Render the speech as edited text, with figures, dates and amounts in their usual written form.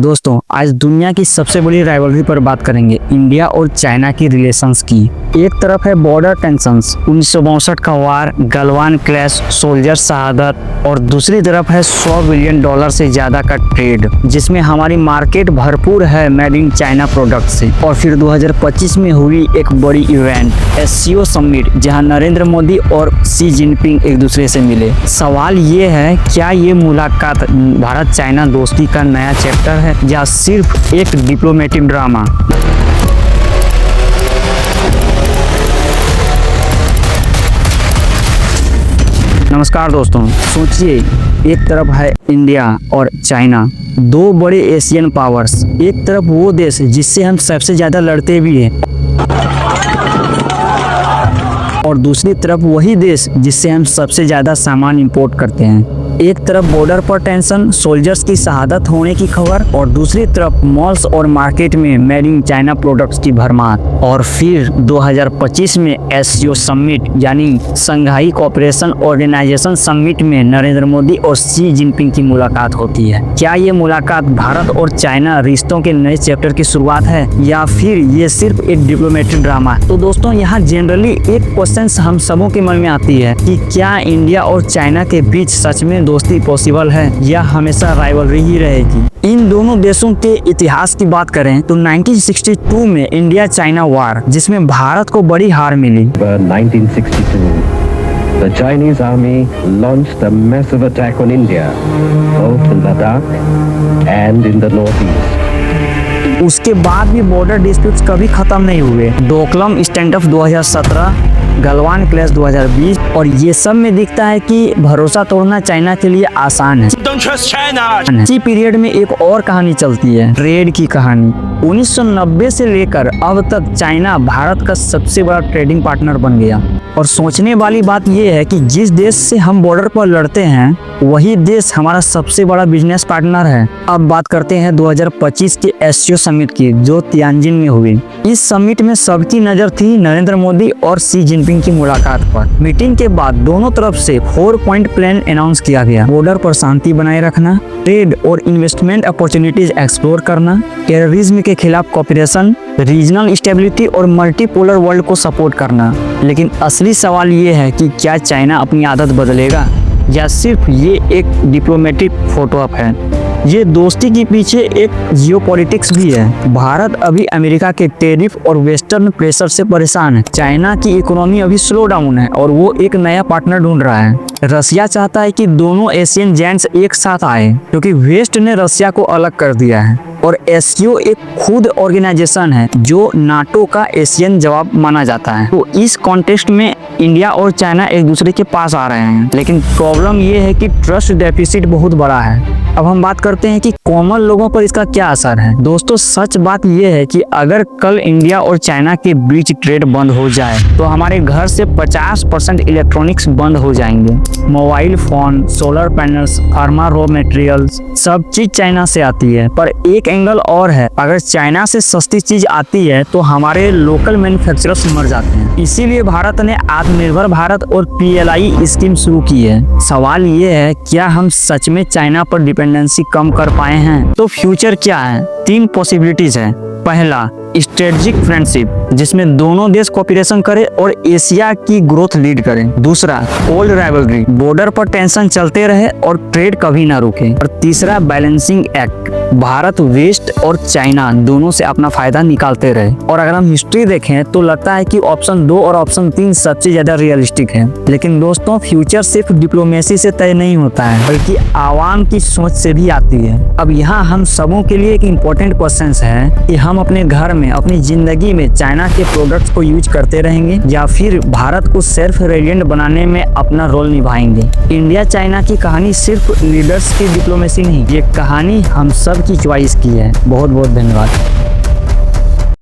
दोस्तों आज दुनिया की सबसे बड़ी राइवलरी पर बात करेंगे, इंडिया और चाइना की रिलेशंस की। एक तरफ है बॉर्डर टेंशंस, 1962 का वार, गलवान क्लैश, सोल्जर शहादत, और दूसरी तरफ है $100 बिलियन से ज्यादा का ट्रेड, जिसमें हमारी मार्केट भरपूर है मेड इन चाइना प्रोडक्ट से। और फिर 2025 में हुई एक बड़ी इवेंट SCO समिट, जहां नरेंद्र मोदी और शी जिनपिंग एक दूसरे से मिले। सवाल ये है, क्या ये मुलाकात भारत चाइना दोस्ती का नया चैप्टर है या सिर्फ एक डिप्लोमेटिक ड्रामा? नमस्कार दोस्तों, सोचिए एक तरफ है इंडिया और चाइना, दो बड़े एशियन पावर्स। एक तरफ वो देश जिससे हम सबसे ज्यादा लड़ते भी हैं, और दूसरी तरफ वही देश जिससे हम सबसे ज्यादा सामान इंपोर्ट करते हैं। एक तरफ बॉर्डर पर टेंशन, सोल्जर्स की शहादत होने की खबर, और दूसरी तरफ मॉल्स और मार्केट में मेड इन चाइना प्रोडक्ट्स की भरमार। और फिर 2025 में SCO समिट यानी संघाई कोऑपरेशन ऑर्गेनाइजेशन समिट में नरेंद्र मोदी और शी जिनपिंग की मुलाकात होती है। क्या ये मुलाकात भारत और चाइना रिश्तों के नए चैप्टर की शुरुआत है या फिर ये सिर्फ एक डिप्लोमेटिक ड्रामा? तो दोस्तों यहाँ जनरली एक क्वेश्चन हम सबों के मन में आती है कि क्या इंडिया और चाइना के बीच सच में दोस्ती पॉसिबल है या हमेशा राइवलरी ही रहेगी? इन दोनों देशों के इतिहास की बात करें तो 1962 में इंडिया चाइना वार, जिसमें भारत को बड़ी हार मिली। 1962, the Chinese army launched a massive attack on India, both in Ladakh and in the northeast. उसके बाद भी बॉर्डर डिस्प्यूट्स कभी खत्म नहीं हुए। Doklam stand of 2017, Galwan clash 2020, और ये सब में दिखता है कि भरोसा तोड़ना चाइना के लिए आसान है। इसी पीरियड में एक और कहानी चलती है, ट्रेड की कहानी। 1990 से लेकर अब तक चाइना भारत का सबसे बड़ा ट्रेडिंग पार्टनर बन गया। और सोचने वाली बात यह है कि जिस देश से हम बॉर्डर पर लड़ते हैं वही देश हमारा सबसे बड़ा बिजनेस पार्टनर है। अब बात करते हैं 2025 के SCO समिट की, जो तियानजिन में हुई। इस समिट में सबकी नजर थी नरेंद्र मोदी और शी जिनपिंग की मुलाकात पर। मीटिंग के बाद दोनों तरफ से 4 पॉइंट प्लान अनाउंस किया गया। बॉर्डर पर शांति बनाए रखना, ट्रेड और इन्वेस्टमेंट अपॉर्चुनिटीज एक्सप्लोर करना, टेररिज्म के खिलाफ कोऑपरेशन, रीजनल स्टेबिलिटी और मल्टीपोलर वर्ल्ड को सपोर्ट करना। लेकिन असली सवाल ये है कि क्या चाइना अपनी आदत बदलेगा या सिर्फ ये एक डिप्लोमेटिक फोटो ऑप है? ये दोस्ती के पीछे एक जियोपॉलिटिक्स भी है। भारत अभी अमेरिका के टैरिफ और वेस्टर्न प्रेशर से परेशान है। चाइना की इकोनॉमी अभी स्लो डाउन है और वो एक नया पार्टनर ढूंढ रहा है। रसिया चाहता है कि दोनों एशियन जायंट्स एक साथ आए, क्योंकि वेस्ट ने रसिया को अलग कर दिया है। और SCO एक खुद ऑर्गेनाइजेशन है जो नाटो का एशियन जवाब माना जाता है। तो इस कॉन्टेक्स्ट में इंडिया और चाइना एक दूसरे के पास आ रहे हैं, लेकिन प्रॉब्लम ये है कि ट्रस्ट डेफिसिट बहुत बड़ा है। अब हम बात करते हैं कि कॉमन लोगों पर इसका क्या असर है। दोस्तों सच बात यह है कि अगर कल इंडिया और चाइना के बीच ट्रेड बंद हो जाए तो हमारे घर से 50% इलेक्ट्रॉनिक्स बंद हो जाएंगे। Mobile phone, solar panels, pharma raw materials, सब चीज चाइना से आती है। पर एक एंगल और है, अगर चाइना से सस्ती चीज आती है तो हमारे लोकल मैन्युफैक्चरर्स मर जाते हैं। इसीलिए भारत ने आत्मनिर्भर भारत और PLI स्कीम शुरू की है। सवाल ये है, क्या हम सच में चाइना पर डिपेंडेंसी कम कर पाए हैं? तो फ्यूचर क्या है? 3 पॉसिबिलिटीज है। पहला, स्ट्रेटेजिक फ्रेंडशिप, जिसमें दोनों देश कोऑपरेशन करें और एशिया की ग्रोथ लीड करें। दूसरा, ओल्ड राइवलरी, बॉर्डर पर टेंशन चलते रहे और ट्रेड कभी ना रुके। और तीसरा, बैलेंसिंग एक्ट, भारत वेस्ट और चाइना दोनों से अपना फायदा निकालते रहे। और अगर हम हिस्ट्री देखें तो लगता है कि ऑप्शन 2 और ऑप्शन 3 सबसे ज्यादा रियलिस्टिक है। लेकिन दोस्तों फ्यूचर सिर्फ डिप्लोमेसी से तय नहीं होता है, बल्कि आवाम की सोच से भी आती है। अब यहाँ हम सबों के लिए एक इम्पोर्टेंट क्वेश्चन है कि हम अपने घर में, अपनी जिंदगी में चाइना के प्रोडक्ट्स को यूज करते रहेंगे या फिर भारत को सेल्फ रेलिएंट बनाने में अपना रोल निभाएंगे। इंडिया चाइना की कहानी सिर्फ लीडर्स की डिप्लोमेसी नहीं, ये कहानी हम सब की चॉइस की है। बहुत बहुत धन्यवाद।